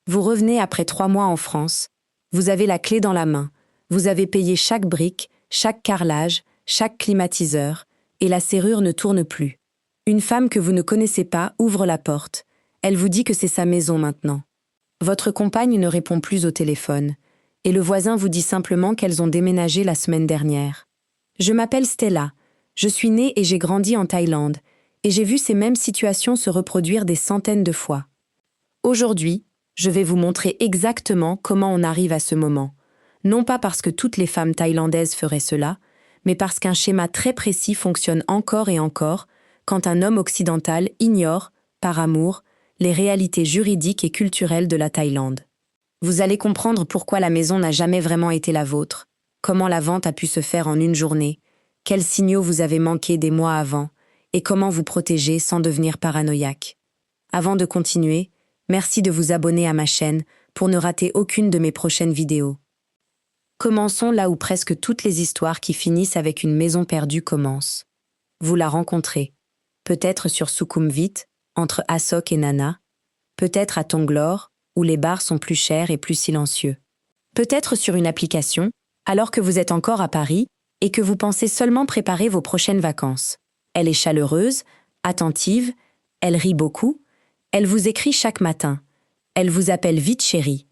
Vous revenez après 3 mois en France. Vous avez la clé dans la main. Vous avez payé chaque brique, chaque carrelage, chaque climatiseur, et la serrure ne tourne plus. Une femme que vous ne connaissez pas ouvre la porte. Elle vous dit que c'est sa maison maintenant. Votre compagne ne répond plus au téléphone, et le voisin vous dit simplement qu'elles ont déménagé la semaine dernière. Je m'appelle Stella. Je suis née et j'ai grandi en Thaïlande, et j'ai vu ces mêmes situations se reproduire des centaines de fois. Aujourd'hui, je vais vous montrer exactement comment on arrive à ce moment. Non pas parce que toutes les femmes thaïlandaises feraient cela, mais parce qu'un schéma très précis fonctionne encore et encore quand un homme occidental ignore, par amour, les réalités juridiques et culturelles de la Thaïlande. Vous allez comprendre pourquoi la maison n'a jamais vraiment été la vôtre, comment la vente a pu se faire en une journée, quels signaux vous avez manqués des mois avant, et comment vous protéger sans devenir paranoïaque. Avant de continuer, merci de vous abonner à ma chaîne pour ne rater aucune de mes prochaines vidéos. Commençons là où presque toutes les histoires qui finissent avec une maison perdue commencent. Vous la rencontrez, peut-être sur Sukhumvit, entre Asok et Nana, peut-être à Tonglor, où les bars sont plus chers et plus silencieux. Peut-être sur une application, alors que vous êtes encore à Paris et que vous pensez seulement préparer vos prochaines vacances. Elle est chaleureuse, attentive, elle rit beaucoup, elle vous écrit chaque matin, elle vous appelle vite chérie,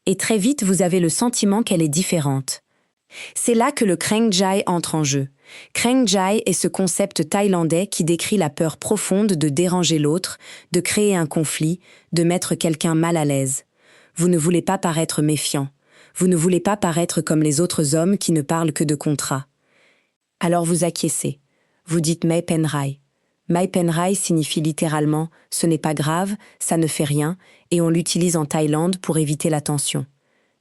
et très vite vous avez le sentiment qu'elle est différente. C'est là que le Kreng Jai entre en jeu. Kreng Jai est ce concept thaïlandais qui décrit la peur profonde de déranger l'autre, de créer un conflit, de mettre quelqu'un mal à l'aise. Vous ne voulez pas paraître méfiant. Vous ne voulez pas paraître comme les autres hommes qui ne parlent que de contrats. Alors vous acquiescez. Vous dites Mai Pen Rai. Mai Pen Rai signifie littéralement « ce n'est pas grave, ça ne fait rien » et on l'utilise en Thaïlande pour éviter la tension.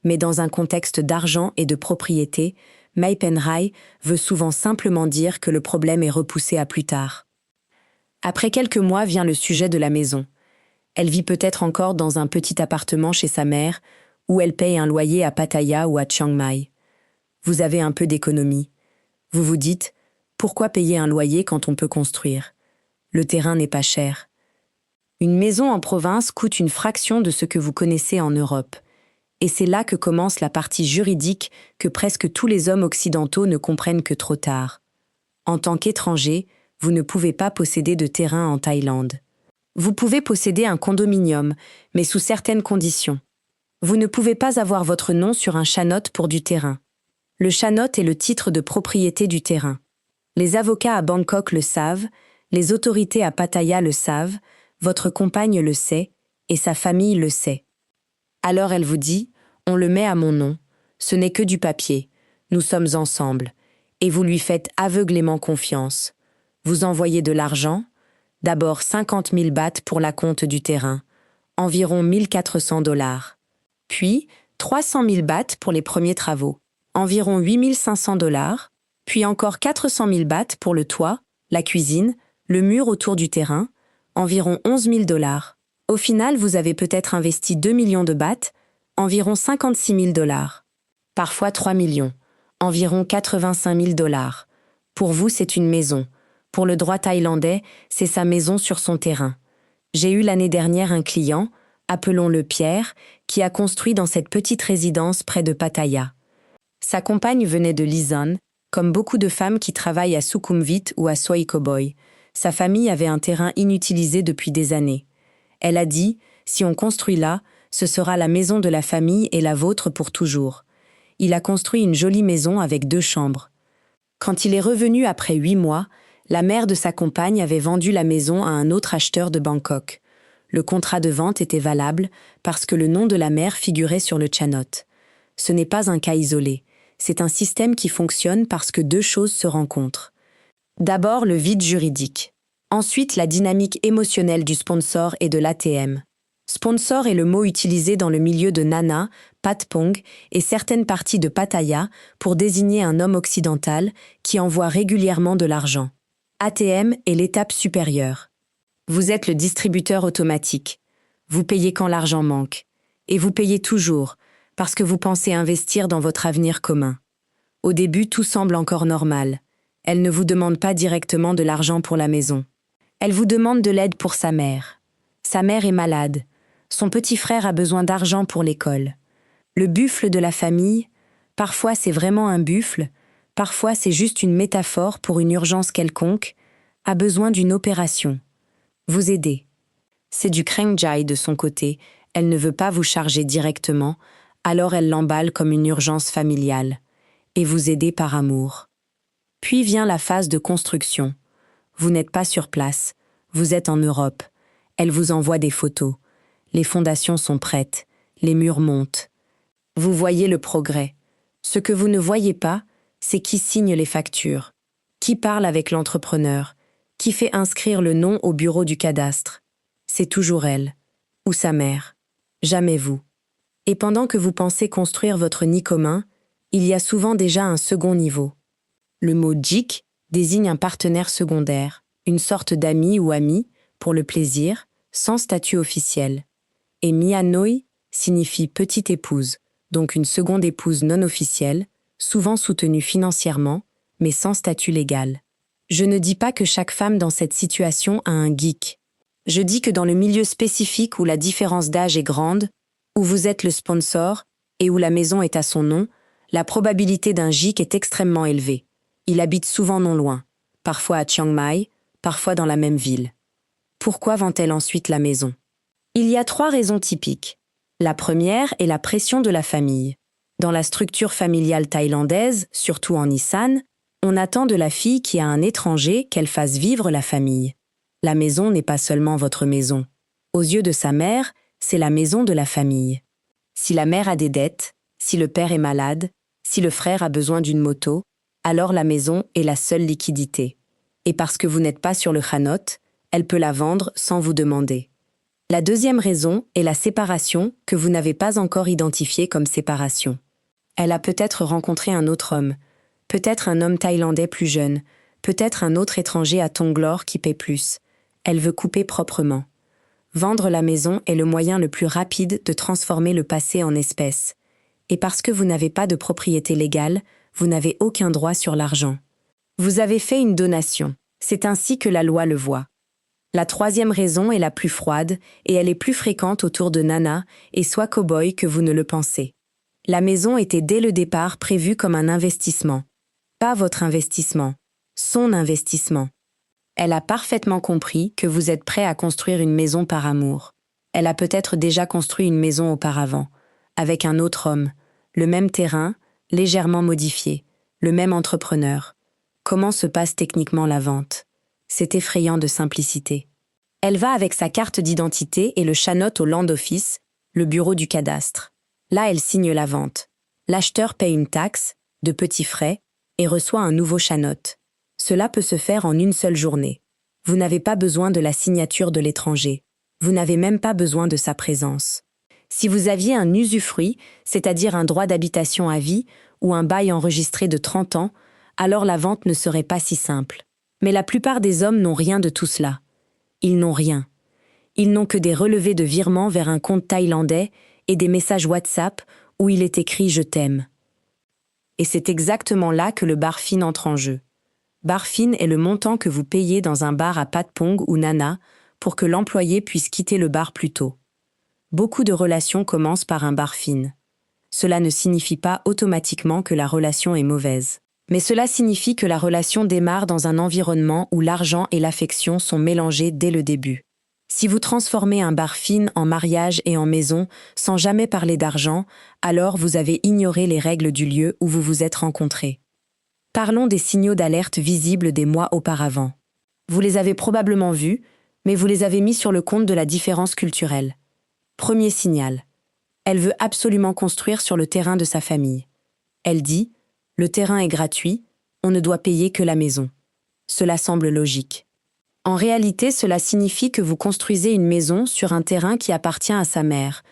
Mais dans un contexte d'argent et de propriété, Mai Pen Rai veut souvent simplement dire que le problème est repoussé à plus tard. Après quelques mois vient le sujet de la maison. Elle vit peut-être encore dans un petit appartement chez sa mère, ou elle paye un loyer à Pattaya ou à Chiang Mai. Vous avez un peu d'économie. Vous vous dites « pourquoi payer un loyer quand on peut construire ?» Le terrain n'est pas cher. Une maison en province coûte une fraction de ce que vous connaissez en Europe. Et c'est là que commence la partie juridique que presque tous les hommes occidentaux ne comprennent que trop tard. En tant qu'étranger, vous ne pouvez pas posséder de terrain en Thaïlande. Vous pouvez posséder un condominium, mais sous certaines conditions. Vous ne pouvez pas avoir votre nom sur un chanot pour du terrain. Le chanot est le titre de propriété du terrain. Les avocats à Bangkok le savent, les autorités à Pattaya le savent, votre compagne le sait, et sa famille le sait. Alors elle vous dit « on le met à mon nom, ce n'est que du papier, nous sommes ensemble », et vous lui faites aveuglément confiance. Vous envoyez de l'argent, d'abord 50 000 bahts pour la compte du terrain, environ 1400 $, puis 300 000 bahts pour les premiers travaux, environ 8 500 $, puis encore 400 000 bahts pour le toit, la cuisine, le mur autour du terrain, environ 11 000 $. Au final, vous avez peut-être investi 2 millions de bahts, environ 56 000 $. Parfois 3 millions, environ 85 000 $. Pour vous, c'est une maison. Pour le droit thaïlandais, c'est sa maison sur son terrain. J'ai eu l'année dernière un client, appelons-le Pierre, qui a construit dans cette petite résidence près de Pattaya. Sa compagne venait de Luzon, comme beaucoup de femmes qui travaillent à Sukhumvit ou à Soi Cowboy. Sa famille avait un terrain inutilisé depuis des années. Elle a dit « si on construit là, ce sera la maison de la famille et la vôtre pour toujours ». Il a construit une jolie maison avec 2 chambres. Quand il est revenu après 8 mois, la mère de sa compagne avait vendu la maison à un autre acheteur de Bangkok. Le contrat de vente était valable parce que le nom de la mère figurait sur le chanot. Ce n'est pas un cas isolé. C'est un système qui fonctionne parce que 2 choses se rencontrent. D'abord, le vide juridique. Ensuite, la dynamique émotionnelle du sponsor et de l'ATM. Sponsor est le mot utilisé dans le milieu de Nana, Patpong et certaines parties de Pattaya pour désigner un homme occidental qui envoie régulièrement de l'argent. ATM est l'étape supérieure. Vous êtes le distributeur automatique. Vous payez quand l'argent manque. Et vous payez toujours, parce que vous pensez investir dans votre avenir commun. Au début, tout semble encore normal. Elle ne vous demande pas directement de l'argent pour la maison. Elle vous demande de l'aide pour sa mère. Sa mère est malade. Son petit frère a besoin d'argent pour l'école. Le buffle de la famille, parfois c'est vraiment un buffle, parfois c'est juste une métaphore pour une urgence quelconque, a besoin d'une opération. Vous aider. C'est du krengjai de son côté, elle ne veut pas vous charger directement, alors elle l'emballe comme une urgence familiale, et vous aider par amour. Puis vient la phase de construction. Vous n'êtes pas sur place, vous êtes en Europe. Elle vous envoie des photos. Les fondations sont prêtes, les murs montent. Vous voyez le progrès. Ce que vous ne voyez pas, c'est qui signe les factures, qui parle avec l'entrepreneur, qui fait inscrire le nom au bureau du cadastre. C'est toujours elle, ou sa mère, jamais vous. Et pendant que vous pensez construire votre nid commun, il y a souvent déjà un second niveau. Le mot jik désigne un partenaire secondaire, une sorte d'ami ou amie, pour le plaisir, sans statut officiel. Et mianoi signifie petite épouse, donc une seconde épouse non officielle, souvent soutenue financièrement, mais sans statut légal. Je ne dis pas que chaque femme dans cette situation a un geek. Je dis que dans le milieu spécifique où la différence d'âge est grande, où vous êtes le sponsor et où la maison est à son nom, la probabilité d'un geek est extrêmement élevée. Il habite souvent non loin, parfois à Chiang Mai, parfois dans la même ville. Pourquoi vend-elle ensuite la maison? Il y a 3 raisons typiques. La première est la pression de la famille. Dans la structure familiale thaïlandaise, surtout en Isan, on attend de la fille qui a un étranger qu'elle fasse vivre la famille. La maison n'est pas seulement votre maison. Aux yeux de sa mère, c'est la maison de la famille. Si la mère a des dettes, si le père est malade, si le frère a besoin d'une moto, alors la maison est la seule liquidité. Et parce que vous n'êtes pas sur le khanot, elle peut la vendre sans vous demander. La deuxième raison est la séparation que vous n'avez pas encore identifiée comme séparation. Elle a peut-être rencontré un autre homme, peut-être un homme thaïlandais plus jeune, peut-être un autre étranger à Tonglor qui paie plus. Elle veut couper proprement. Vendre la maison est le moyen le plus rapide de transformer le passé en espèces. Et parce que vous n'avez pas de propriété légale, vous n'avez aucun droit sur l'argent. Vous avez fait une donation. C'est ainsi que la loi le voit. La troisième raison est la plus froide et elle est plus fréquente autour de Nana et soit cow-boy que vous ne le pensez. La maison était dès le départ prévue comme un investissement. Pas votre investissement, son investissement. Elle a parfaitement compris que vous êtes prêt à construire une maison par amour. Elle a peut-être déjà construit une maison auparavant, avec un autre homme, le même terrain, légèrement modifié, le même entrepreneur. Comment se passe techniquement la vente? C'est effrayant de simplicité. Elle va avec sa carte d'identité et le chanote au Land Office, le bureau du cadastre. Là, elle signe la vente. L'acheteur paie une taxe, de petits frais, et reçoit un nouveau chanote. Cela peut se faire en une seule journée. Vous n'avez pas besoin de la signature de l'étranger. Vous n'avez même pas besoin de sa présence. Si vous aviez un usufruit, c'est-à-dire un droit d'habitation à vie ou un bail enregistré de 30 ans, alors la vente ne serait pas si simple. Mais la plupart des hommes n'ont rien de tout cela. Ils n'ont rien. Ils n'ont que des relevés de virement vers un compte thaïlandais et des messages WhatsApp où il est écrit « Je t'aime ». Et c'est exactement là que le barfin entre en jeu. Barfin est le montant que vous payez dans un bar à Patpong ou Nana pour que l'employé puisse quitter le bar plus tôt. Beaucoup de relations commencent par un barfin. Cela ne signifie pas automatiquement que la relation est mauvaise. Mais cela signifie que la relation démarre dans un environnement où l'argent et l'affection sont mélangés dès le début. Si vous transformez un barfin en mariage et en maison sans jamais parler d'argent, alors vous avez ignoré les règles du lieu où vous vous êtes rencontrés. Parlons des signaux d'alerte visibles des mois auparavant. Vous les avez probablement vus, mais vous les avez mis sur le compte de la différence culturelle. Premier signal. Elle veut absolument construire sur le terrain de sa famille. Elle dit « Le terrain est gratuit, on ne doit payer que la maison ». Cela semble logique. En réalité, cela signifie que vous construisez une maison sur un terrain qui appartient à sa mère.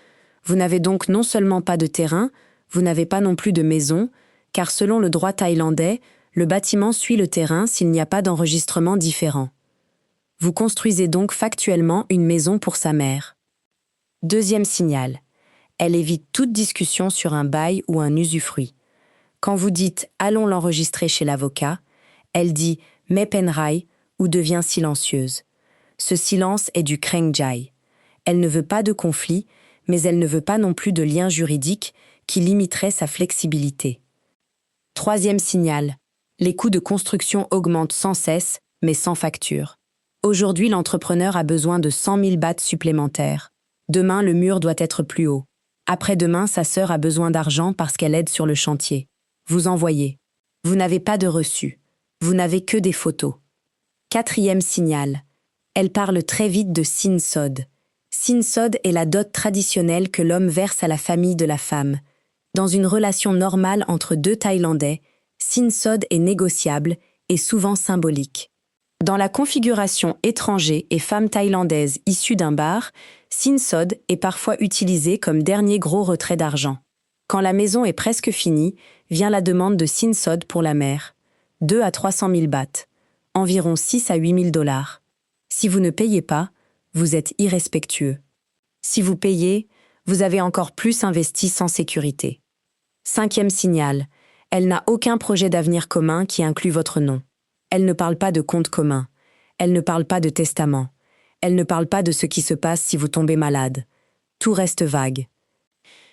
Vous n'avez donc non seulement pas de terrain, vous n'avez pas non plus de maison, car selon le droit thaïlandais, le bâtiment suit le terrain s'il n'y a pas d'enregistrement différent. Vous construisez donc factuellement une maison pour sa mère. Deuxième signal. Elle évite toute discussion sur un bail ou un usufruit. Quand vous dites « allons l'enregistrer chez l'avocat », elle dit « me penrai » ou devient silencieuse. Ce silence est du krengjai. Elle ne veut pas de conflit, mais elle ne veut pas non plus de lien juridique qui limiterait sa flexibilité. Troisième signal. Les coûts de construction augmentent sans cesse, mais sans facture. Aujourd'hui, l'entrepreneur a besoin de 100 000 bahts supplémentaires. Demain, le mur doit être plus haut. Après-demain, sa sœur a besoin d'argent parce qu'elle aide sur le chantier. Vous envoyez. Vous n'avez pas de reçu. Vous n'avez que des photos. Quatrième signal. Elle parle très vite de sinsod. Sinsod est la dot traditionnelle que l'homme verse à la famille de la femme. Dans une relation normale entre deux Thaïlandais, sinsod est négociable et souvent symbolique. Dans la configuration étranger et femme thaïlandaise issue d'un bar, sinsod est parfois utilisé comme dernier gros retrait d'argent. Quand la maison est presque finie, vient la demande de sinsod pour la mère. 2 à 300 000 bahts, environ 6 à 8 000 dollars. Si vous ne payez pas, vous êtes irrespectueux. Si vous payez, vous avez encore plus investi sans sécurité. Cinquième signal, elle n'a aucun projet d'avenir commun qui inclut votre nom. Elle ne parle pas de compte commun. Elle ne parle pas de testament. Elle ne parle pas de ce qui se passe si vous tombez malade. Tout reste vague.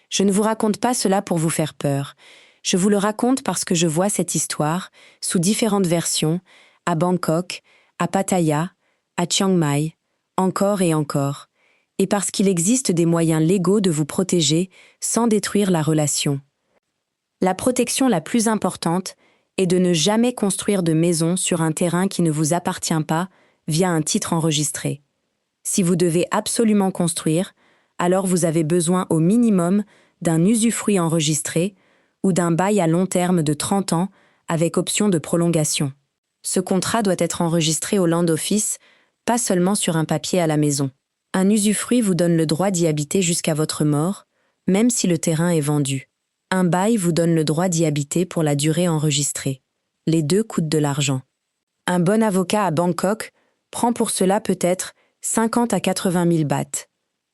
Je ne vous raconte pas cela pour vous faire peur. Je vous le raconte parce que je vois cette histoire, sous différentes versions, à Bangkok, à Pattaya, à Chiang Mai, encore et encore, et parce qu'il existe des moyens légaux de vous protéger sans détruire la relation. La protection la plus importante est de ne jamais construire de maison sur un terrain qui ne vous appartient pas via un titre enregistré. Si vous devez absolument construire, alors vous avez besoin au minimum d'un usufruit enregistré ou d'un bail à long terme de 30 ans avec option de prolongation. Ce contrat doit être enregistré au Land Office, pas seulement sur un papier à la maison. Un usufruit vous donne le droit d'y habiter jusqu'à votre mort, même si le terrain est vendu. Un bail vous donne le droit d'y habiter pour la durée enregistrée. Les deux coûtent de l'argent. Un bon avocat à Bangkok prend pour cela peut-être 50 à 80 000 bahts,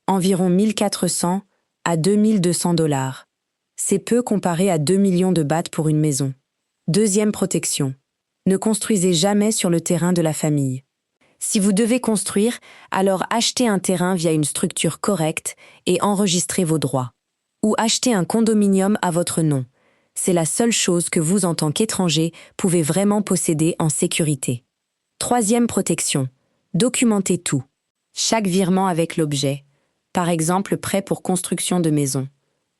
environ 1 400 à 2 200 dollars. C'est peu comparé à 2 millions de bahts pour une maison. Deuxième protection. Ne construisez jamais sur le terrain de la famille. Si vous devez construire, alors achetez un terrain via une structure correcte et enregistrez vos droits. Ou achetez un condominium à votre nom. C'est la seule chose que vous, en tant qu'étranger, pouvez vraiment posséder en sécurité. Troisième protection. Documentez tout. Chaque virement avec l'objet. Par exemple, prêt pour construction de maison.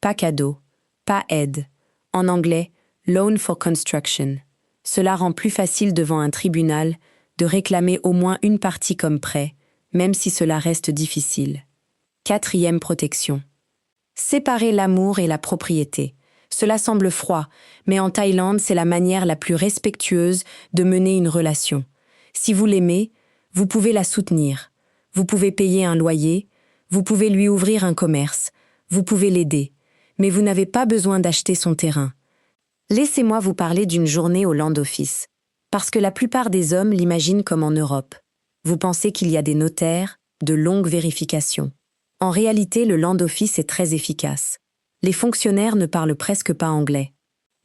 Pas cadeau. Pas aide. En anglais, Loan for Construction. Cela rend plus facile devant un tribunal de réclamer au moins une partie comme prêt, même si cela reste difficile. Quatrième protection. Séparer l'amour et la propriété. Cela semble froid, mais en Thaïlande, c'est la manière la plus respectueuse de mener une relation. Si vous l'aimez, vous pouvez la soutenir. Vous pouvez payer un loyer, vous pouvez lui ouvrir un commerce, vous pouvez l'aider, mais vous n'avez pas besoin d'acheter son terrain. Laissez-moi vous parler d'une journée au Land Office, parce que la plupart des hommes l'imaginent comme en Europe. Vous pensez qu'il y a des notaires, de longues vérifications. En réalité, le Land Office est très efficace. Les fonctionnaires ne parlent presque pas anglais.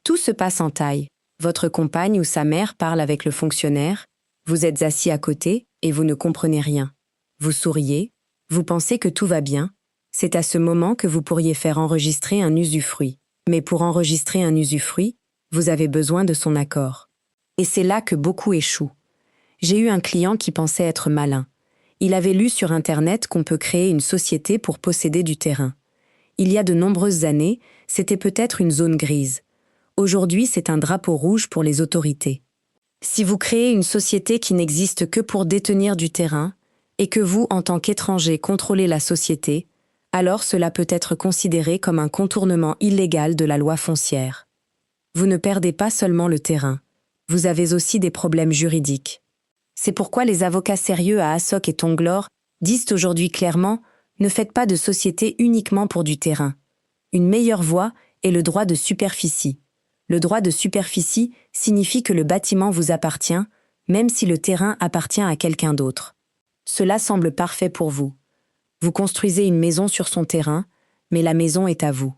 Tout se passe en thaï. Votre compagne ou sa mère parle avec le fonctionnaire, vous êtes assis à côté et vous ne comprenez rien. Vous souriez, vous pensez que tout va bien. C'est à ce moment que vous pourriez faire enregistrer un usufruit. Mais pour enregistrer un usufruit, vous avez besoin de son accord. Et c'est là que beaucoup échouent. J'ai eu un client qui pensait être malin. Il avait lu sur Internet qu'on peut créer une société pour posséder du terrain. Il y a de nombreuses années, c'était peut-être une zone grise. Aujourd'hui, c'est un drapeau rouge pour les autorités. Si vous créez une société qui n'existe que pour détenir du terrain, et que vous, en tant qu'étranger, contrôlez la société, alors cela peut être considéré comme un contournement illégal de la loi foncière. Vous ne perdez pas seulement le terrain, vous avez aussi des problèmes juridiques. C'est pourquoi les avocats sérieux à Asok et Tonglor disent aujourd'hui clairement « Ne faites pas de société uniquement pour du terrain. Une meilleure voie est le droit de superficie. Le droit de superficie signifie que le bâtiment vous appartient, même si le terrain appartient à quelqu'un d'autre. Cela semble parfait pour vous. Vous construisez une maison sur son terrain, mais la maison est à vous.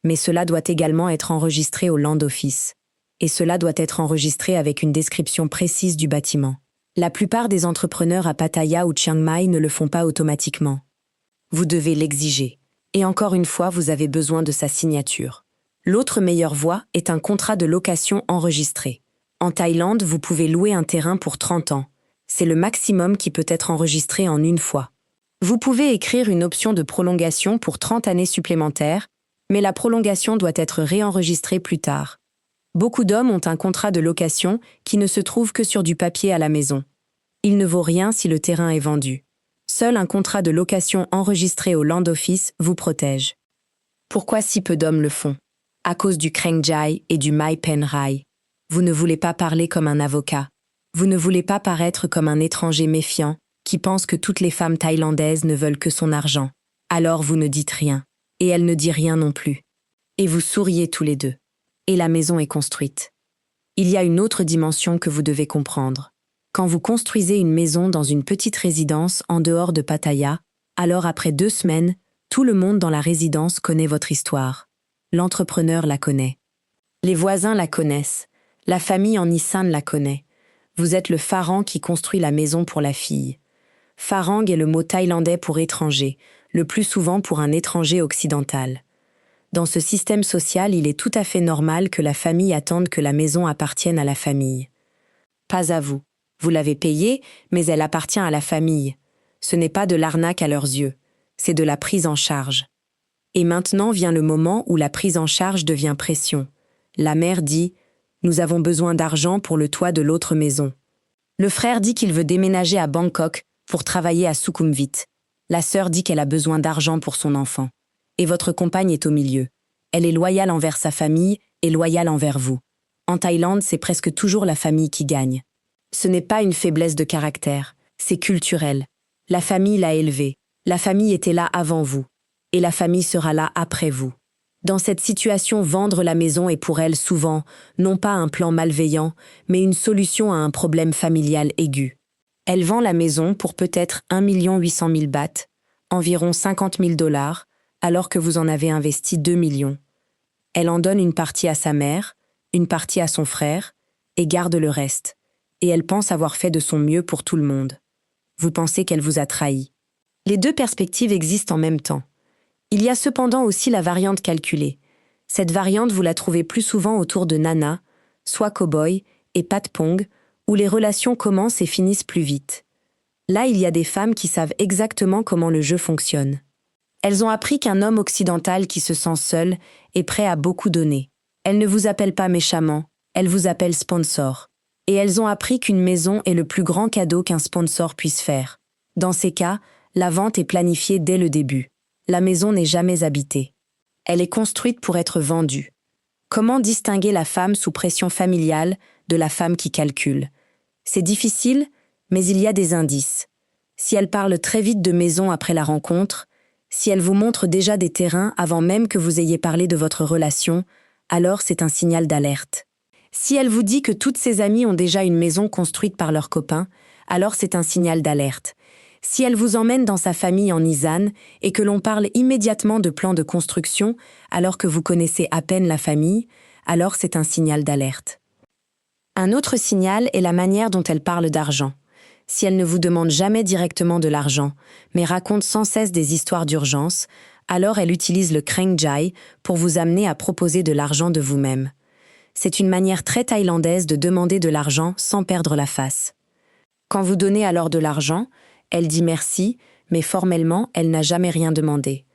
Mais cela doit également être enregistré au Land Office. Et cela doit être enregistré avec une description précise du bâtiment. La plupart des entrepreneurs à Pattaya ou Chiang Mai ne le font pas automatiquement. Vous devez l'exiger. Et encore une fois, vous avez besoin de sa signature. L'autre meilleure voie est un contrat de location enregistré. En Thaïlande, vous pouvez louer un terrain pour 30 ans. C'est le maximum qui peut être enregistré en une fois. Vous pouvez écrire une option de prolongation pour 30 années supplémentaires, mais la prolongation doit être réenregistrée plus tard. Beaucoup d'hommes ont un contrat de location qui ne se trouve que sur du papier à la maison. Il ne vaut rien si le terrain est vendu. Seul un contrat de location enregistré au Land Office vous protège. Pourquoi si peu d'hommes le font? À cause du Kreng Jai et du Mai Pen Rai. Vous ne voulez pas parler comme un avocat. Vous ne voulez pas paraître comme un étranger méfiant qui pense que toutes les femmes thaïlandaises ne veulent que son argent. Alors vous ne dites rien. Et elle ne dit rien non plus. Et vous souriez tous les deux. Et la maison est construite. Il y a une autre dimension que vous devez comprendre. Quand vous construisez une maison dans une petite résidence en dehors de Pattaya, alors après 2 semaines, tout le monde dans la résidence connaît votre histoire. L'entrepreneur la connaît. Les voisins la connaissent. La famille en Isan la connaît. Vous êtes le Farang qui construit la maison pour la fille. Farang est le mot thaïlandais pour étranger, le plus souvent pour un étranger occidental. Dans ce système social, il est tout à fait normal que la famille attende que la maison appartienne à la famille. Pas à vous. Vous l'avez payée, mais elle appartient à la famille. Ce n'est pas de l'arnaque à leurs yeux, c'est de la prise en charge. Et maintenant vient le moment où la prise en charge devient pression. La mère dit « Nous avons besoin d'argent pour le toit de l'autre maison ». Le frère dit qu'il veut déménager à Bangkok pour travailler à Sukhumvit. La sœur dit qu'elle a besoin d'argent pour son enfant. Et votre compagne est au milieu. Elle est loyale envers sa famille et loyale envers vous. En Thaïlande, c'est presque toujours la famille qui gagne. Ce n'est pas une faiblesse de caractère, c'est culturel. La famille l'a élevée. La famille était là avant vous. Et la famille sera là après vous. Dans cette situation, vendre la maison est pour elle souvent, non pas un plan malveillant, mais une solution à un problème familial aigu. Elle vend la maison pour peut-être 1 800 000 bahts, environ 50 000 $, alors que vous en avez investi 2 millions. Elle en donne une partie à sa mère, une partie à son frère, et garde le reste. Et elle pense avoir fait de son mieux pour tout le monde. Vous pensez qu'elle vous a trahi. Les deux perspectives existent en même temps. Il y a cependant aussi la variante calculée. Cette variante, vous la trouvez plus souvent autour de Nana, soit Cowboy et Patpong, où les relations commencent et finissent plus vite. Là, il y a des femmes qui savent exactement comment le jeu fonctionne. Elles ont appris qu'un homme occidental qui se sent seul est prêt à beaucoup donner. Elles ne vous appellent pas méchamment, elles vous appellent sponsor. Et elles ont appris qu'une maison est le plus grand cadeau qu'un sponsor puisse faire. Dans ces cas, la vente est planifiée dès le début. La maison n'est jamais habitée. Elle est construite pour être vendue. Comment distinguer la femme sous pression familiale de la femme qui calcule? C'est difficile, mais il y a des indices. Si elle parle très vite de maison après la rencontre, si elle vous montre déjà des terrains avant même que vous ayez parlé de votre relation, alors c'est un signal d'alerte. Si elle vous dit que toutes ses amies ont déjà une maison construite par leurs copains, alors c'est un signal d'alerte. Si elle vous emmène dans sa famille en Isan et que l'on parle immédiatement de plans de construction alors que vous connaissez à peine la famille, alors c'est un signal d'alerte. Un autre signal est la manière dont elle parle d'argent. Si elle ne vous demande jamais directement de l'argent, mais raconte sans cesse des histoires d'urgence, alors elle utilise le Kreng Jai pour vous amener à proposer de l'argent de vous-même. C'est une manière très thaïlandaise de demander de l'argent sans perdre la face. Quand vous donnez alors de l'argent, elle dit merci, mais formellement, elle n'a jamais rien demandé.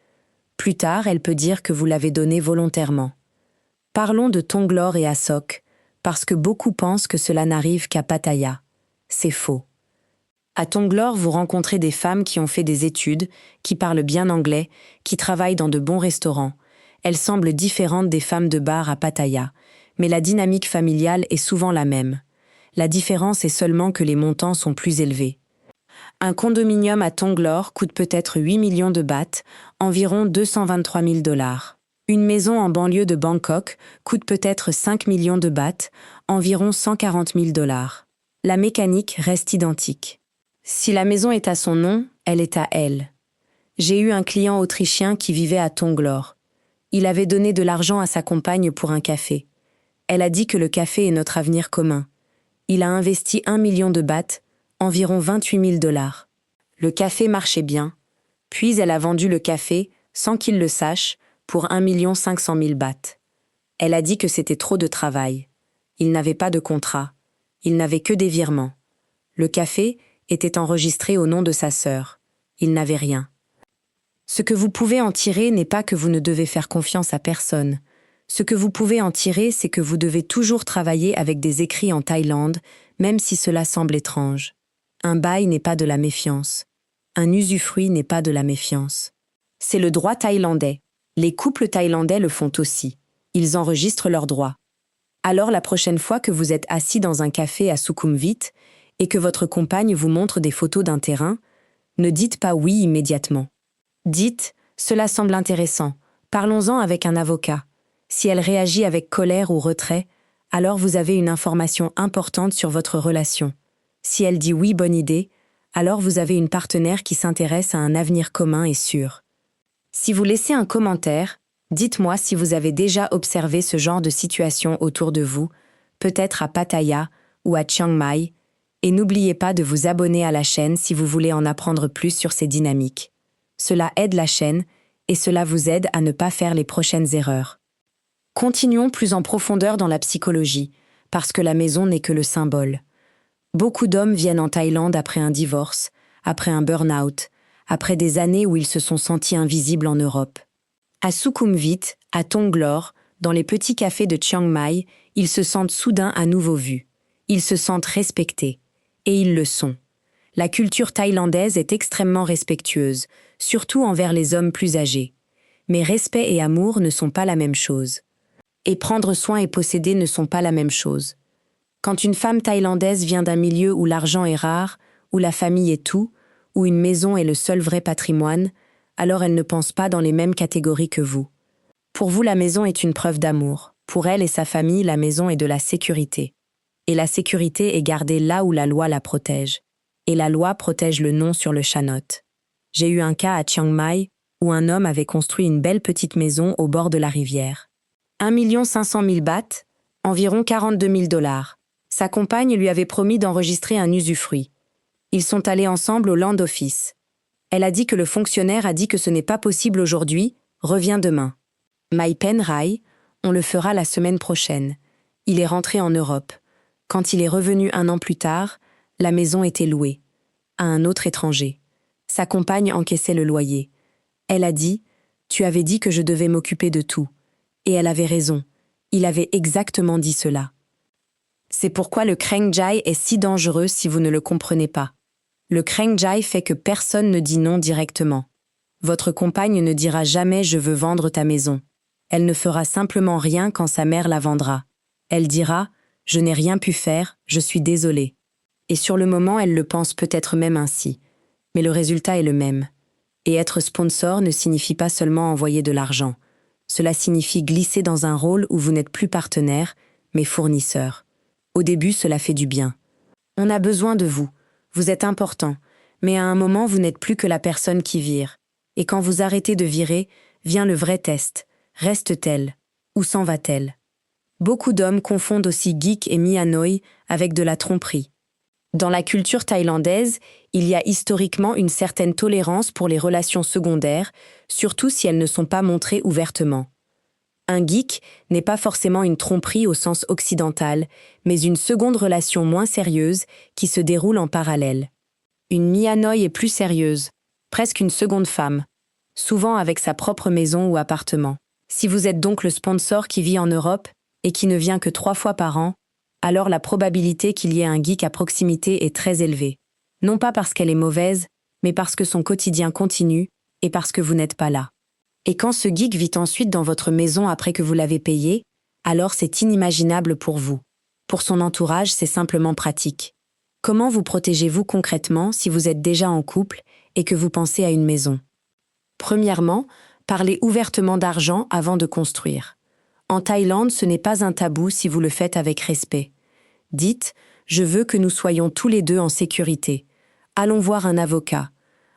Plus tard, elle peut dire que vous l'avez donné volontairement. Parlons de Tonglor et Asok, parce que beaucoup pensent que cela n'arrive qu'à Pattaya. C'est faux. À Tonglor, vous rencontrez des femmes qui ont fait des études, qui parlent bien anglais, qui travaillent dans de bons restaurants. Elles semblent différentes des femmes de bar à Pattaya, mais la dynamique familiale est souvent la même. La différence est seulement que les montants sont plus élevés. Un condominium à Tonglor coûte peut-être 8 millions de bahts, environ 223 000 $. Une maison en banlieue de Bangkok coûte peut-être 5 millions de bahts, environ 140 000 $. La mécanique reste identique. Si la maison est à son nom, elle est à elle. J'ai eu un client autrichien qui vivait à Tonglor. Il avait donné de l'argent à sa compagne pour un café. Elle a dit que le café est notre avenir commun. Il a investi 1 million de bahts, environ 28 000 $. Le café marchait bien. Puis elle a vendu le café, sans qu'il le sache, pour 1 500 000 bahts. Elle a dit que c'était trop de travail. Il n'avait pas de contrat. Il n'avait que des virements. Le café était enregistré au nom de sa sœur. Il n'avait rien. Ce que vous pouvez en tirer n'est pas que vous ne devez faire confiance à personne. Ce que vous pouvez en tirer, c'est que vous devez toujours travailler avec des écrits en Thaïlande, même si cela semble étrange. Un bail n'est pas de la méfiance. Un usufruit n'est pas de la méfiance. C'est le droit thaïlandais. Les couples thaïlandais le font aussi. Ils enregistrent leurs droits. Alors la prochaine fois que vous êtes assis dans un café à Sukhumvit et que votre compagne vous montre des photos d'un terrain, ne dites pas oui immédiatement. Dites « Cela semble intéressant, parlons-en avec un avocat ». Si elle réagit avec colère ou retrait, alors vous avez une information importante sur votre relation. Si elle dit oui, bonne idée, alors vous avez une partenaire qui s'intéresse à un avenir commun et sûr. Si vous laissez un commentaire, dites-moi si vous avez déjà observé ce genre de situation autour de vous, peut-être à Pattaya ou à Chiang Mai, et n'oubliez pas de vous abonner à la chaîne si vous voulez en apprendre plus sur ces dynamiques. Cela aide la chaîne et cela vous aide à ne pas faire les prochaines erreurs. Continuons plus en profondeur dans la psychologie, parce que la maison n'est que le symbole. Beaucoup d'hommes viennent en Thaïlande après un divorce, après un burn-out, après des années où ils se sont sentis invisibles en Europe. À Sukhumvit, à Tonglor, dans les petits cafés de Chiang Mai, ils se sentent soudain à nouveau vus. Ils se sentent respectés. Et ils le sont. La culture thaïlandaise est extrêmement respectueuse, surtout envers les hommes plus âgés. Mais respect et amour ne sont pas la même chose. Et prendre soin et posséder ne sont pas la même chose. Quand une femme thaïlandaise vient d'un milieu où l'argent est rare, où la famille est tout, où une maison est le seul vrai patrimoine, alors elle ne pense pas dans les mêmes catégories que vous. Pour vous, la maison est une preuve d'amour. Pour elle et sa famille, la maison est de la sécurité. Et la sécurité est gardée là où la loi la protège. Et la loi protège le nom sur le chanotte. J'ai eu un cas à Chiang Mai où un homme avait construit une belle petite maison au bord de la rivière. 1 500 000 bahts, environ 42 000 $. Sa compagne lui avait promis d'enregistrer un usufruit. Ils sont allés ensemble au Land Office. Elle a dit que le fonctionnaire a dit que ce n'est pas possible aujourd'hui, reviens demain. Mai Pen Rai, on le fera la semaine prochaine. Il est rentré en Europe. Quand il est revenu 1 an plus tard, la maison était louée. À un autre étranger. Sa compagne encaissait le loyer. Elle a dit « Tu avais dit que je devais m'occuper de tout. » Et elle avait raison. Il avait exactement dit cela. C'est pourquoi le Kreng Jai est si dangereux si vous ne le comprenez pas. Le Kreng Jai fait que personne ne dit non directement. Votre compagne ne dira jamais « je veux vendre ta maison ». Elle ne fera simplement rien quand sa mère la vendra. Elle dira « je n'ai rien pu faire, je suis désolée ». Et sur le moment, elle le pense peut-être même ainsi. Mais le résultat est le même. Et être sponsor ne signifie pas seulement envoyer de l'argent. Cela signifie glisser dans un rôle où vous n'êtes plus partenaire, mais fournisseur. Au début, cela fait du bien. On a besoin de vous. Vous êtes important. Mais à un moment, vous n'êtes plus que la personne qui vire. Et quand vous arrêtez de virer, vient le vrai test. Reste-t-elle? Où s'en va-t-elle? Beaucoup d'hommes confondent aussi geek et mianoi avec de la tromperie. Dans la culture thaïlandaise, il y a historiquement une certaine tolérance pour les relations secondaires, surtout si elles ne sont pas montrées ouvertement. Un geek n'est pas forcément une tromperie au sens occidental, mais une seconde relation moins sérieuse qui se déroule en parallèle. Une mianoi est plus sérieuse, presque une seconde femme, souvent avec sa propre maison ou appartement. Si vous êtes donc le sponsor qui vit en Europe et qui ne vient que 3 fois par an, alors la probabilité qu'il y ait un geek à proximité est très élevée. Non pas parce qu'elle est mauvaise, mais parce que son quotidien continue et parce que vous n'êtes pas là. Et quand ce geek vit ensuite dans votre maison après que vous l'avez payé, alors c'est inimaginable pour vous. Pour son entourage, c'est simplement pratique. Comment vous protégez-vous concrètement si vous êtes déjà en couple et que vous pensez à une maison? Premièrement, parlez ouvertement d'argent avant de construire. En Thaïlande, ce n'est pas un tabou si vous le faites avec respect. Dites « Je veux que nous soyons tous les deux en sécurité. Allons voir un avocat. »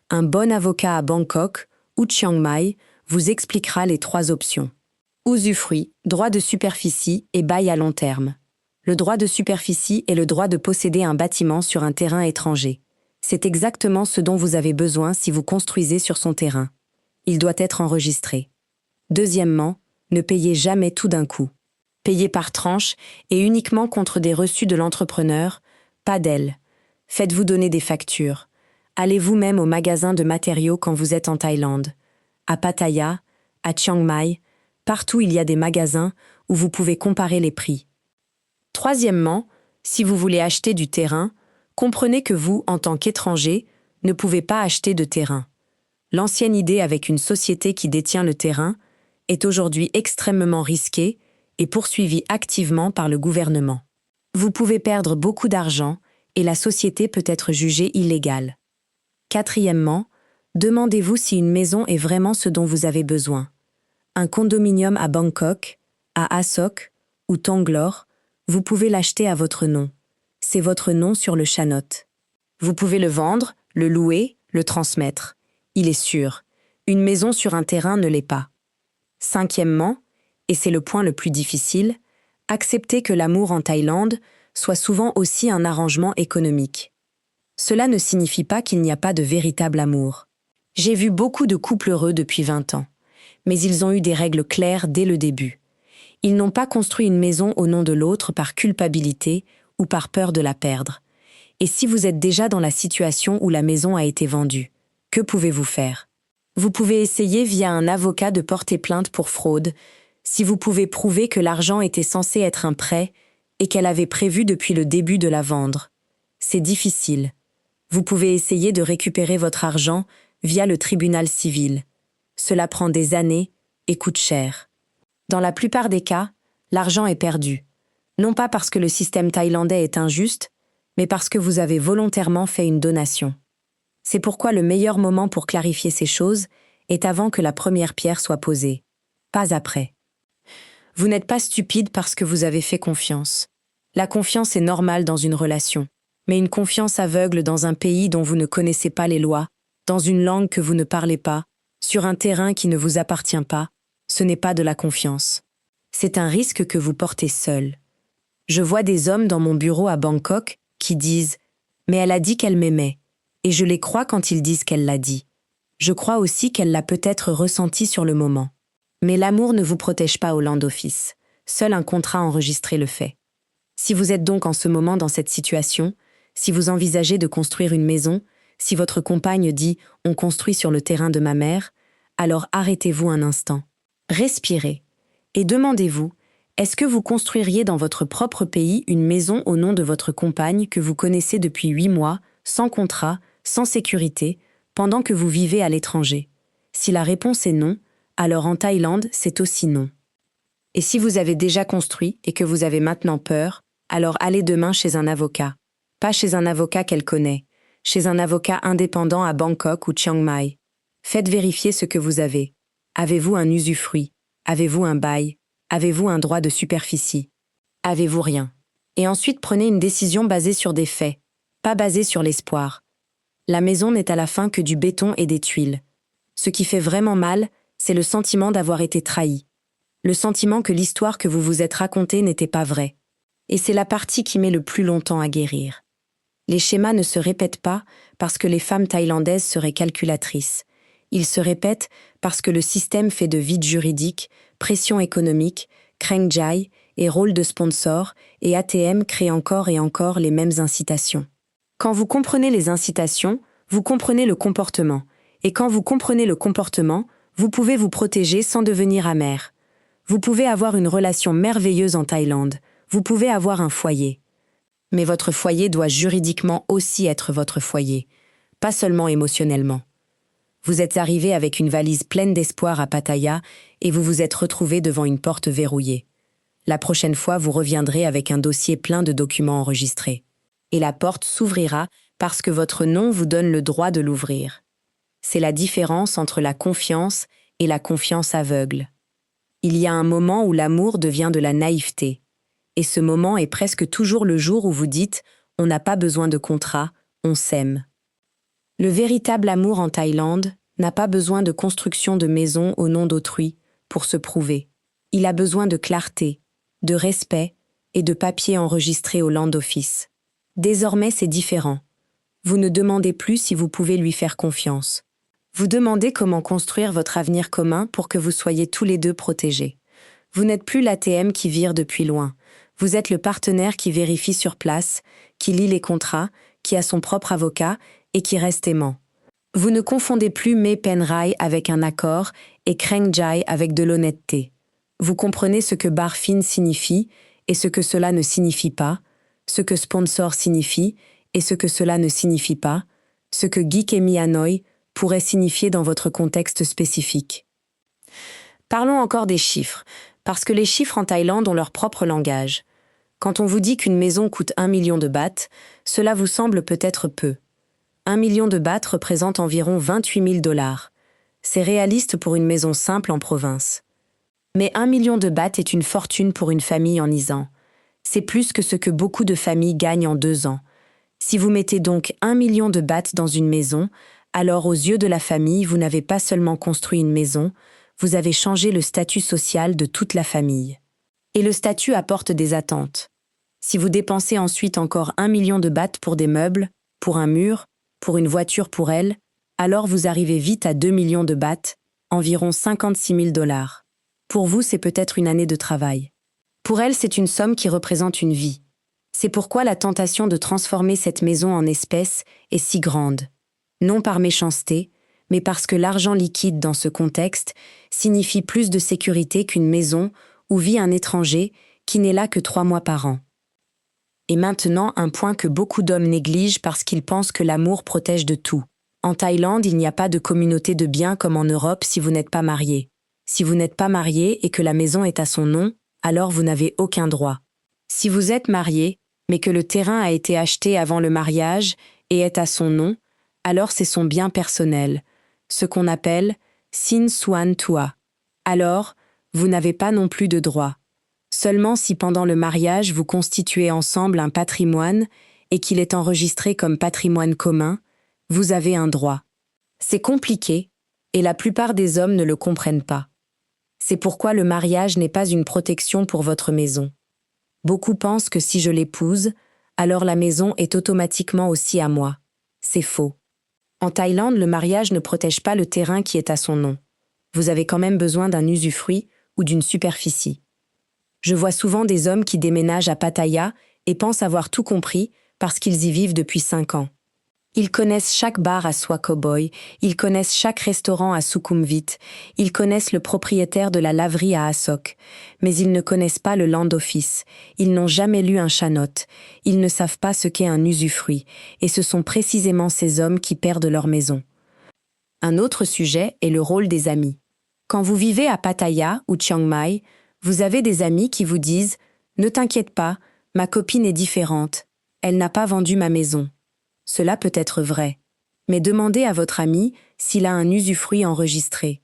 Un bon avocat à Bangkok ou Chiang Mai vous expliquera les 3 options. Usufruit, droit de superficie et bail à long terme. Le droit de superficie est le droit de posséder un bâtiment sur un terrain étranger. C'est exactement ce dont vous avez besoin si vous construisez sur son terrain. Il doit être enregistré. Deuxièmement, ne payez jamais tout d'un coup. Payez par tranche et uniquement contre des reçus de l'entrepreneur, pas d'elle. Faites-vous donner des factures. Allez vous-même au magasin de matériaux quand vous êtes en Thaïlande. À Pattaya, à Chiang Mai, partout il y a des magasins où vous pouvez comparer les prix. Troisièmement, si vous voulez acheter du terrain, comprenez que vous, en tant qu'étranger, ne pouvez pas acheter de terrain. L'ancienne idée avec une société qui détient le terrain est aujourd'hui extrêmement risquée et poursuivie activement par le gouvernement. Vous pouvez perdre beaucoup d'argent et la société peut être jugée illégale. Quatrièmement, demandez-vous si une maison est vraiment ce dont vous avez besoin. Un condominium à Bangkok, à Asok ou Tanglore, vous pouvez l'acheter à votre nom. C'est votre nom sur le chanote. Vous pouvez le vendre, le louer, le transmettre. Il est sûr. Une maison sur un terrain ne l'est pas. Cinquièmement, et c'est le point le plus difficile, acceptez que l'amour en Thaïlande soit souvent aussi un arrangement économique. Cela ne signifie pas qu'il n'y a pas de véritable amour. J'ai vu beaucoup de couples heureux depuis 20 ans, mais ils ont eu des règles claires dès le début. Ils n'ont pas construit une maison au nom de l'autre par culpabilité ou par peur de la perdre. Et si vous êtes déjà dans la situation où la maison a été vendue, que pouvez-vous faire? Vous pouvez essayer via un avocat de porter plainte pour fraude, si vous pouvez prouver que l'argent était censé être un prêt et qu'elle avait prévu depuis le début de la vendre. C'est difficile. Vous pouvez essayer de récupérer votre argent via le tribunal civil. Cela prend des années et coûte cher. Dans la plupart des cas, l'argent est perdu. Non pas parce que le système thaïlandais est injuste, mais parce que vous avez volontairement fait une donation. C'est pourquoi le meilleur moment pour clarifier ces choses est avant que la première pierre soit posée, pas après. Vous n'êtes pas stupide parce que vous avez fait confiance. La confiance est normale dans une relation, mais une confiance aveugle dans un pays dont vous ne connaissez pas les lois, dans une langue que vous ne parlez pas, sur un terrain qui ne vous appartient pas, ce n'est pas de la confiance. C'est un risque que vous portez seul. Je vois des hommes dans mon bureau à Bangkok qui disent « Mais elle a dit qu'elle m'aimait », et je les crois quand ils disent qu'elle l'a dit. Je crois aussi qu'elle l'a peut-être ressenti sur le moment. Mais l'amour ne vous protège pas au Land Office. Seul un contrat enregistré le fait. Si vous êtes donc en ce moment dans cette situation, si vous envisagez de construire une maison, si votre compagne dit « on construit sur le terrain de ma mère », alors arrêtez-vous un instant. Respirez et demandez-vous, est-ce que vous construiriez dans votre propre pays une maison au nom de votre compagne que vous connaissez depuis 8 mois, sans contrat, sans sécurité, pendant que vous vivez à l'étranger? Si la réponse est non, alors en Thaïlande, c'est aussi non. Et si vous avez déjà construit et que vous avez maintenant peur, alors allez demain chez un avocat. Pas chez un avocat qu'elle connaît, chez un avocat indépendant à Bangkok ou Chiang Mai. Faites vérifier ce que vous avez. Avez-vous un usufruit? Avez-vous un bail? Avez-vous un droit de superficie? Avez-vous rien? Et ensuite prenez une décision basée sur des faits, pas basée sur l'espoir. La maison n'est à la fin que du béton et des tuiles. Ce qui fait vraiment mal, c'est le sentiment d'avoir été trahi. Le sentiment que l'histoire que vous vous êtes racontée n'était pas vraie. Et c'est la partie qui met le plus longtemps à guérir. Les schémas ne se répètent pas parce que les femmes thaïlandaises seraient calculatrices. Ils se répètent parce que le système fait de vide juridique, pression économique, kreng-jai et rôle de sponsor et ATM créent encore et encore les mêmes incitations. Quand vous comprenez les incitations, vous comprenez le comportement. Et quand vous comprenez le comportement, vous pouvez vous protéger sans devenir amer. Vous pouvez avoir une relation merveilleuse en Thaïlande. Vous pouvez avoir un foyer. Mais votre foyer doit juridiquement aussi être votre foyer, pas seulement émotionnellement. Vous êtes arrivé avec une valise pleine d'espoir à Pattaya et vous vous êtes retrouvé devant une porte verrouillée. La prochaine fois, vous reviendrez avec un dossier plein de documents enregistrés. Et la porte s'ouvrira parce que votre nom vous donne le droit de l'ouvrir. C'est la différence entre la confiance et la confiance aveugle. Il y a un moment où l'amour devient de la naïveté. Et ce moment est presque toujours le jour où vous dites « on n'a pas besoin de contrat, on s'aime ». Le véritable amour en Thaïlande n'a pas besoin de construction de maisons au nom d'autrui pour se prouver. Il a besoin de clarté, de respect et de papiers enregistrés au Land Office. Désormais, c'est différent. Vous ne demandez plus si vous pouvez lui faire confiance. Vous demandez comment construire votre avenir commun pour que vous soyez tous les deux protégés. Vous n'êtes plus l'ATM qui vire depuis loin. Vous êtes le partenaire qui vérifie sur place, qui lit les contrats, qui a son propre avocat et qui reste aimant. Vous ne confondez plus Me Penrai avec un accord et Kreng Jai avec de l'honnêteté. Vous comprenez ce que Barfin signifie et ce que cela ne signifie pas, ce que sponsor signifie et ce que cela ne signifie pas, ce que Geek et Hanoi pourrait signifier dans votre contexte spécifique. Parlons encore des chiffres, parce que les chiffres en Thaïlande ont leur propre langage. Quand on vous dit qu'une maison coûte 1 million de bahts, cela vous semble peut-être peu. 1 million de bahts représente environ 28 000 dollars. C'est réaliste pour une maison simple en province. Mais 1 million de bahts est une fortune pour une famille en Isan. C'est plus que ce que beaucoup de familles gagnent en 2 ans. Si vous mettez donc 1 million de bahts dans une maison, alors aux yeux de la famille, vous n'avez pas seulement construit une maison, vous avez changé le statut social de toute la famille. Et le statut apporte des attentes. Si vous dépensez ensuite encore 1 million de bahts pour des meubles, pour un mur, pour une voiture pour elle, alors vous arrivez vite à 2 millions de bahts, environ 56 000 dollars. Pour vous, c'est peut-être une année de travail. Pour elle, c'est une somme qui représente une vie. C'est pourquoi la tentation de transformer cette maison en espèces est si grande. Non par méchanceté, mais parce que l'argent liquide dans ce contexte signifie plus de sécurité qu'une maison où vit un étranger qui n'est là que 3 mois par an. Et maintenant, un point que beaucoup d'hommes négligent parce qu'ils pensent que l'amour protège de tout. En Thaïlande, il n'y a pas de communauté de biens comme en Europe si vous n'êtes pas marié. Si vous n'êtes pas marié et que la maison est à son nom, alors vous n'avez aucun droit. Si vous êtes marié, mais que le terrain a été acheté avant le mariage et est à son nom, alors c'est son bien personnel, ce qu'on appelle Sin Suan Tua. Alors, vous n'avez pas non plus de droit. Seulement si pendant le mariage vous constituez ensemble un patrimoine et qu'il est enregistré comme patrimoine commun, vous avez un droit. C'est compliqué, et la plupart des hommes ne le comprennent pas. C'est pourquoi le mariage n'est pas une protection pour votre maison. Beaucoup pensent que si je l'épouse, alors la maison est automatiquement aussi à moi. C'est faux. En Thaïlande, le mariage ne protège pas le terrain qui est à son nom. Vous avez quand même besoin d'un usufruit ou d'une superficie. Je vois souvent des hommes qui déménagent à Pattaya et pensent avoir tout compris parce qu'ils y vivent depuis 5 ans. Ils connaissent chaque bar à Swakopmund, ils connaissent chaque restaurant à Sukhumvit, ils connaissent le propriétaire de la laverie à Asok, mais ils ne connaissent pas le land office, ils n'ont jamais lu un chanot, ils ne savent pas ce qu'est un usufruit, et ce sont précisément ces hommes qui perdent leur maison. Un autre sujet est le rôle des amis. Quand vous vivez à Pattaya ou Chiang Mai, vous avez des amis qui vous disent « Ne t'inquiète pas, ma copine est différente, elle n'a pas vendu ma maison ». Cela peut être vrai, mais demandez à votre ami s'il a un usufruit enregistré.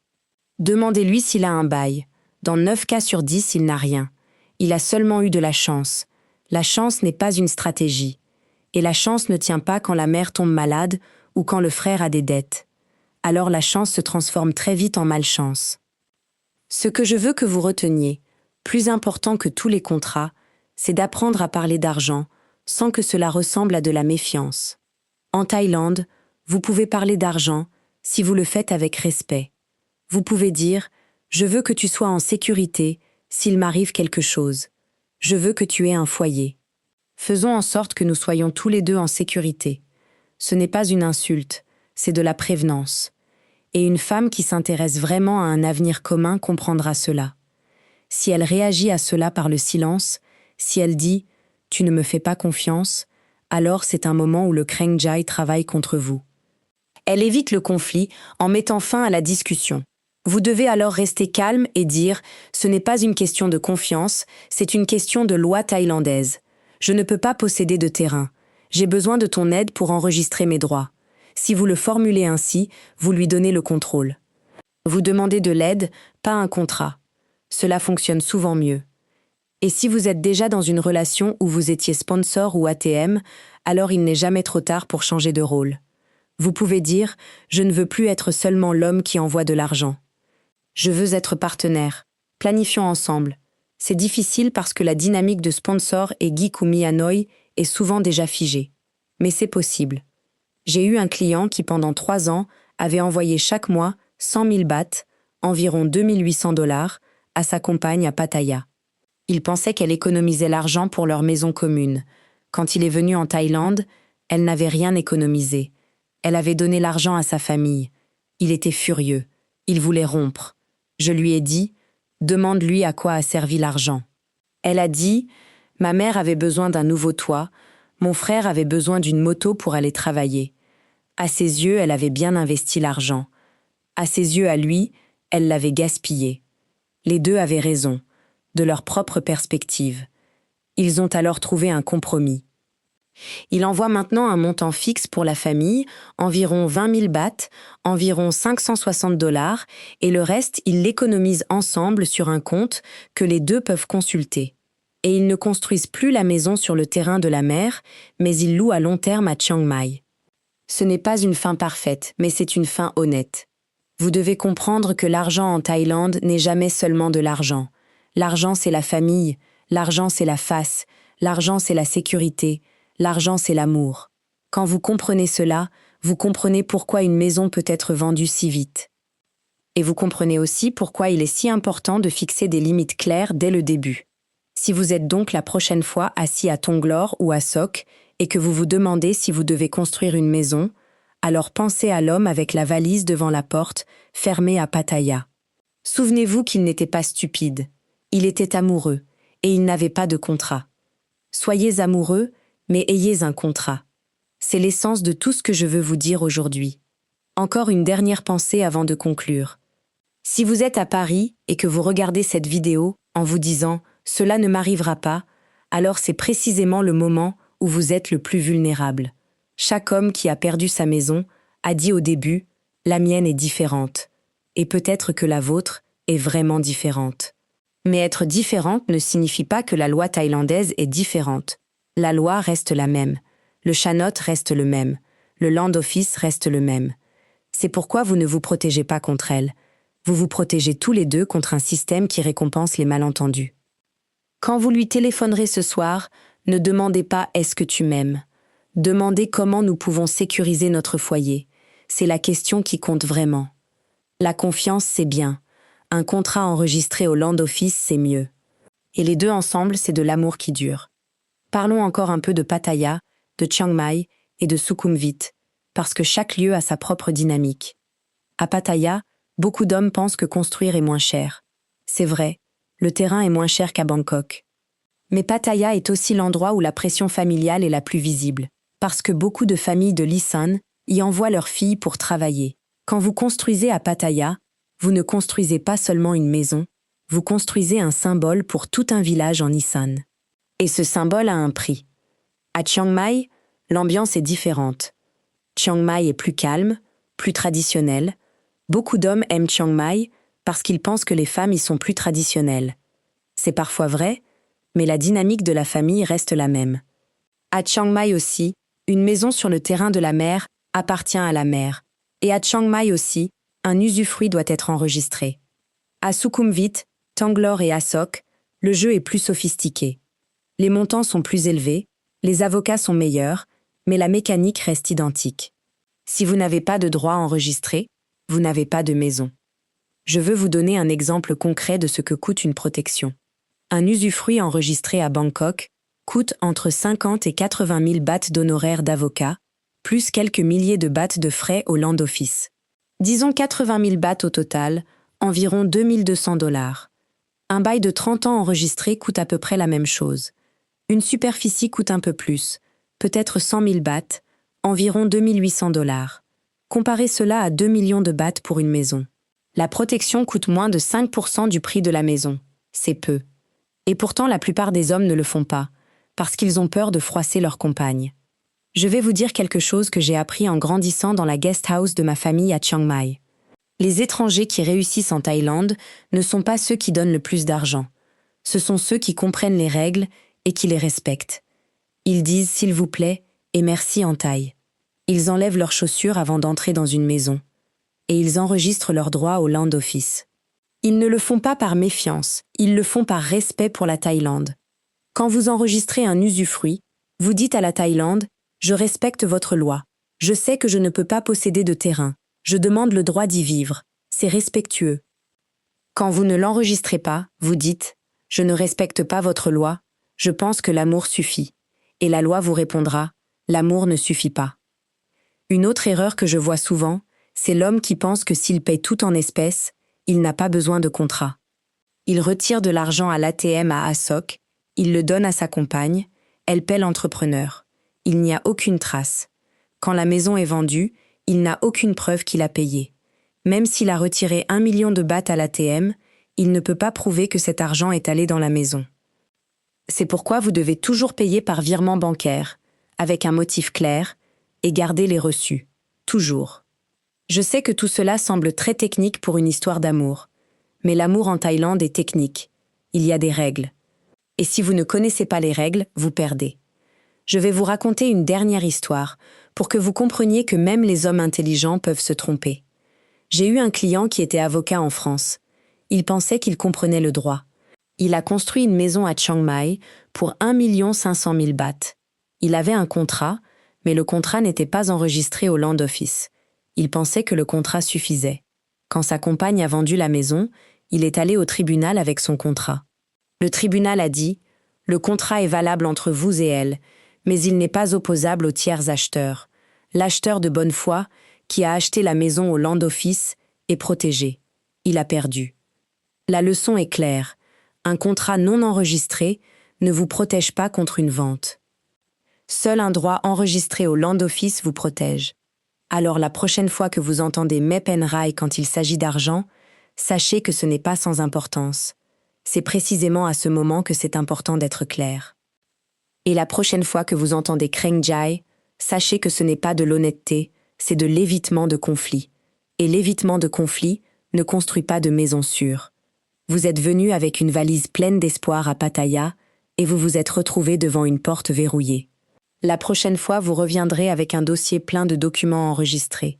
Demandez-lui s'il a un bail. Dans 9 cas sur 10, il n'a rien. Il a seulement eu de la chance. La chance n'est pas une stratégie. Et la chance ne tient pas quand la mère tombe malade ou quand le frère a des dettes. Alors la chance se transforme très vite en malchance. Ce que je veux que vous reteniez, plus important que tous les contrats, c'est d'apprendre à parler d'argent sans que cela ressemble à de la méfiance. En Thaïlande, vous pouvez parler d'argent si vous le faites avec respect. Vous pouvez dire « Je veux que tu sois en sécurité s'il m'arrive quelque chose. Je veux que tu aies un foyer. » Faisons en sorte que nous soyons tous les deux en sécurité. Ce n'est pas une insulte, c'est de la prévenance. Et une femme qui s'intéresse vraiment à un avenir commun comprendra cela. Si elle réagit à cela par le silence, si elle dit « Tu ne me fais pas confiance », alors c'est un moment où le Kreng Jai travaille contre vous. Elle évite le conflit en mettant fin à la discussion. Vous devez alors rester calme et dire « Ce n'est pas une question de confiance, c'est une question de loi thaïlandaise. Je ne peux pas posséder de terrain. J'ai besoin de ton aide pour enregistrer mes droits. » Si vous le formulez ainsi, vous lui donnez le contrôle. Vous demandez de l'aide, pas un contrat. Cela fonctionne souvent mieux. Et si vous êtes déjà dans une relation où vous étiez sponsor ou ATM, alors il n'est jamais trop tard pour changer de rôle. Vous pouvez dire « Je ne veux plus être seulement l'homme qui envoie de l'argent. Je veux être partenaire. Planifions ensemble. » C'est difficile parce que la dynamique de sponsor et Geek ou Hanoi est souvent déjà figée. Mais c'est possible. J'ai eu un client qui, pendant 3 ans, avait envoyé chaque mois 100 000 bahts, environ 2800 dollars, à sa compagne à Pattaya. Il pensait qu'elle économisait l'argent pour leur maison commune. Quand il est venu en Thaïlande, elle n'avait rien économisé. Elle avait donné l'argent à sa famille. Il était furieux. Il voulait rompre. Je lui ai dit « Demande-lui à quoi a servi l'argent ». Elle a dit « Ma mère avait besoin d'un nouveau toit, mon frère avait besoin d'une moto pour aller travailler. » À ses yeux, elle avait bien investi l'argent. À ses yeux, à lui, elle l'avait gaspillé. Les deux avaient raison, de leur propre perspective. Ils ont alors trouvé un compromis. Il envoie maintenant un montant fixe pour la famille, environ 20 000 bahts, environ 560 dollars, et le reste, ils l'économisent ensemble sur un compte que les deux peuvent consulter. Et ils ne construisent plus la maison sur le terrain de la mer, mais ils louent à long terme à Chiang Mai. Ce n'est pas une fin parfaite, mais c'est une fin honnête. Vous devez comprendre que l'argent en Thaïlande n'est jamais seulement de l'argent. L'argent, c'est la famille, l'argent, c'est la face, l'argent, c'est la sécurité, l'argent, c'est l'amour. Quand vous comprenez cela, vous comprenez pourquoi une maison peut être vendue si vite. Et vous comprenez aussi pourquoi il est si important de fixer des limites claires dès le début. Si vous êtes donc la prochaine fois assis à Tonglor ou à Sok et que vous vous demandez si vous devez construire une maison, alors pensez à l'homme avec la valise devant la porte, fermée à Pattaya. Souvenez-vous qu'il n'était pas stupide. Il était amoureux, et il n'avait pas de contrat. Soyez amoureux, mais ayez un contrat. C'est l'essence de tout ce que je veux vous dire aujourd'hui. Encore une dernière pensée avant de conclure. Si vous êtes à Paris et que vous regardez cette vidéo en vous disant « Cela ne m'arrivera pas », alors c'est précisément le moment où vous êtes le plus vulnérable. Chaque homme qui a perdu sa maison a dit au début « La mienne est différente » et peut-être que la vôtre est vraiment différente. Mais être différente ne signifie pas que la loi thaïlandaise est différente. La loi reste la même. Le Chanot reste le même. Le Land Office reste le même. C'est pourquoi vous ne vous protégez pas contre elle. Vous vous protégez tous les deux contre un système qui récompense les malentendus. Quand vous lui téléphonerez ce soir, ne demandez pas « Est-ce que tu m'aimes ?» Demandez comment nous pouvons sécuriser notre foyer. C'est la question qui compte vraiment. La confiance, c'est bien. Un contrat enregistré au Land Office, c'est mieux. Et les deux ensemble, c'est de l'amour qui dure. Parlons encore un peu de Pattaya, de Chiang Mai et de Sukhumvit, parce que chaque lieu a sa propre dynamique. À Pattaya, beaucoup d'hommes pensent que construire est moins cher. C'est vrai, le terrain est moins cher qu'à Bangkok. Mais Pattaya est aussi l'endroit où la pression familiale est la plus visible, parce que beaucoup de familles de l'Isan y envoient leurs filles pour travailler. Quand vous construisez à Pattaya, vous ne construisez pas seulement une maison, vous construisez un symbole pour tout un village en Isan. Et ce symbole a un prix. À Chiang Mai, l'ambiance est différente. Chiang Mai est plus calme, plus traditionnel. Beaucoup d'hommes aiment Chiang Mai parce qu'ils pensent que les femmes y sont plus traditionnelles. C'est parfois vrai, mais la dynamique de la famille reste la même. À Chiang Mai aussi, une maison sur le terrain de la mer appartient à la mer. Et à Chiang Mai aussi, un usufruit doit être enregistré. À Sukhumvit, Tonglor et Sok, le jeu est plus sophistiqué. Les montants sont plus élevés, les avocats sont meilleurs, mais la mécanique reste identique. Si vous n'avez pas de droit enregistré, vous n'avez pas de maison. Je veux vous donner un exemple concret de ce que coûte une protection. Un usufruit enregistré à Bangkok coûte entre 50 et 80 000 bahts d'honoraires d'avocat, plus quelques milliers de bahts de frais au Land Office. Disons 80 000 bahts au total, environ 2 200 dollars. Un bail de 30 ans enregistré coûte à peu près la même chose. Une superficie coûte un peu plus, peut-être 100 000 bahts, environ 2 800 dollars. Comparez cela à 2 millions de bahts pour une maison. La protection coûte moins de 5% du prix de la maison. C'est peu. Et pourtant, la plupart des hommes ne le font pas, parce qu'ils ont peur de froisser leur compagne. Je vais vous dire quelque chose que j'ai appris en grandissant dans la guest house de ma famille à Chiang Mai. Les étrangers qui réussissent en Thaïlande ne sont pas ceux qui donnent le plus d'argent. Ce sont ceux qui comprennent les règles et qui les respectent. Ils disent « s'il vous plaît » et « merci » en thaï. Ils enlèvent leurs chaussures avant d'entrer dans une maison. Et ils enregistrent leurs droits au Land Office. Ils ne le font pas par méfiance, ils le font par respect pour la Thaïlande. Quand vous enregistrez un usufruit, vous dites à la Thaïlande « je respecte votre loi ». Je sais que je ne peux pas posséder de terrain. Je demande le droit d'y vivre. C'est respectueux. Quand vous ne l'enregistrez pas, vous dites « Je ne respecte pas votre loi, je pense que l'amour suffit ». Et la loi vous répondra « L'amour ne suffit pas ». Une autre erreur que je vois souvent, c'est l'homme qui pense que s'il paye tout en espèces, il n'a pas besoin de contrat. Il retire de l'argent à l'ATM à ASOC, il le donne à sa compagne, elle paie l'entrepreneur. Il n'y a aucune trace. Quand la maison est vendue, il n'a aucune preuve qu'il a payé. Même s'il a retiré 1 million de bahts à l'ATM, il ne peut pas prouver que cet argent est allé dans la maison. C'est pourquoi vous devez toujours payer par virement bancaire, avec un motif clair, et garder les reçus. Toujours. Je sais que tout cela semble très technique pour une histoire d'amour. Mais l'amour en Thaïlande est technique. Il y a des règles. Et si vous ne connaissez pas les règles, vous perdez. Je vais vous raconter une dernière histoire, pour que vous compreniez que même les hommes intelligents peuvent se tromper. J'ai eu un client qui était avocat en France. Il pensait qu'il comprenait le droit. Il a construit une maison à Chiang Mai pour 1 500 000 bahts. Il avait un contrat, mais le contrat n'était pas enregistré au Land Office. Il pensait que le contrat suffisait. Quand sa compagne a vendu la maison, il est allé au tribunal avec son contrat. Le tribunal a dit « Le contrat est valable entre vous et elle, mais il n'est pas opposable aux tiers acheteurs. L'acheteur de bonne foi, qui a acheté la maison au Land Office, est protégé. Il a perdu. » La leçon est claire. Un contrat non enregistré ne vous protège pas contre une vente. Seul un droit enregistré au Land Office vous protège. Alors la prochaine fois que vous entendez Mepenrai quand il s'agit d'argent, sachez que ce n'est pas sans importance. C'est précisément à ce moment que c'est important d'être clair. Et la prochaine fois que vous entendez Krengjai, sachez que ce n'est pas de l'honnêteté, c'est de l'évitement de conflits. Et l'évitement de conflits ne construit pas de maison sûre. Vous êtes venu avec une valise pleine d'espoir à Pattaya et vous vous êtes retrouvé devant une porte verrouillée. La prochaine fois, vous reviendrez avec un dossier plein de documents enregistrés.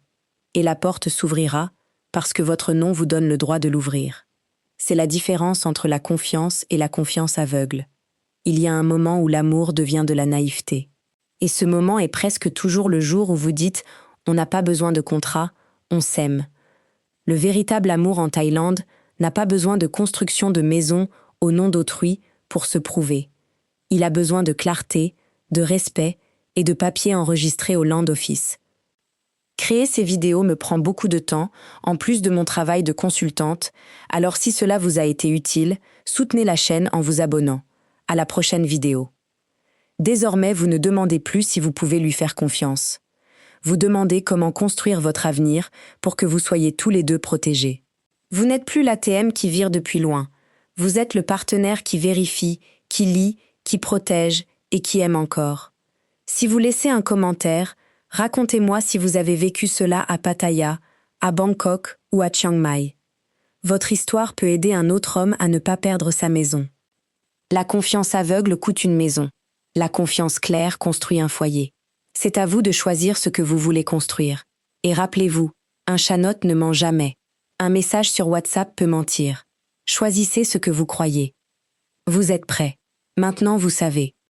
Et la porte s'ouvrira parce que votre nom vous donne le droit de l'ouvrir. C'est la différence entre la confiance et la confiance aveugle. Il y a un moment où l'amour devient de la naïveté. Et ce moment est presque toujours le jour où vous dites « on n'a pas besoin de contrat, on s'aime ». Le véritable amour en Thaïlande n'a pas besoin de construction de maisons au nom d'autrui pour se prouver. Il a besoin de clarté, de respect et de papiers enregistrés au Land Office. Créer ces vidéos me prend beaucoup de temps, en plus de mon travail de consultante, alors si cela vous a été utile, soutenez la chaîne en vous abonnant. À la prochaine vidéo. Désormais, vous ne demandez plus si vous pouvez lui faire confiance. Vous demandez comment construire votre avenir pour que vous soyez tous les deux protégés. Vous n'êtes plus l'ATM qui vire depuis loin. Vous êtes le partenaire qui vérifie, qui lit, qui protège et qui aime encore. Si vous laissez un commentaire, racontez-moi si vous avez vécu cela à Pattaya, à Bangkok ou à Chiang Mai. Votre histoire peut aider un autre homme à ne pas perdre sa maison. La confiance aveugle coûte une maison. La confiance claire construit un foyer. C'est à vous de choisir ce que vous voulez construire. Et rappelez-vous, un chanotte ne ment jamais. Un message sur WhatsApp peut mentir. Choisissez ce que vous croyez. Vous êtes prêts. Maintenant vous savez.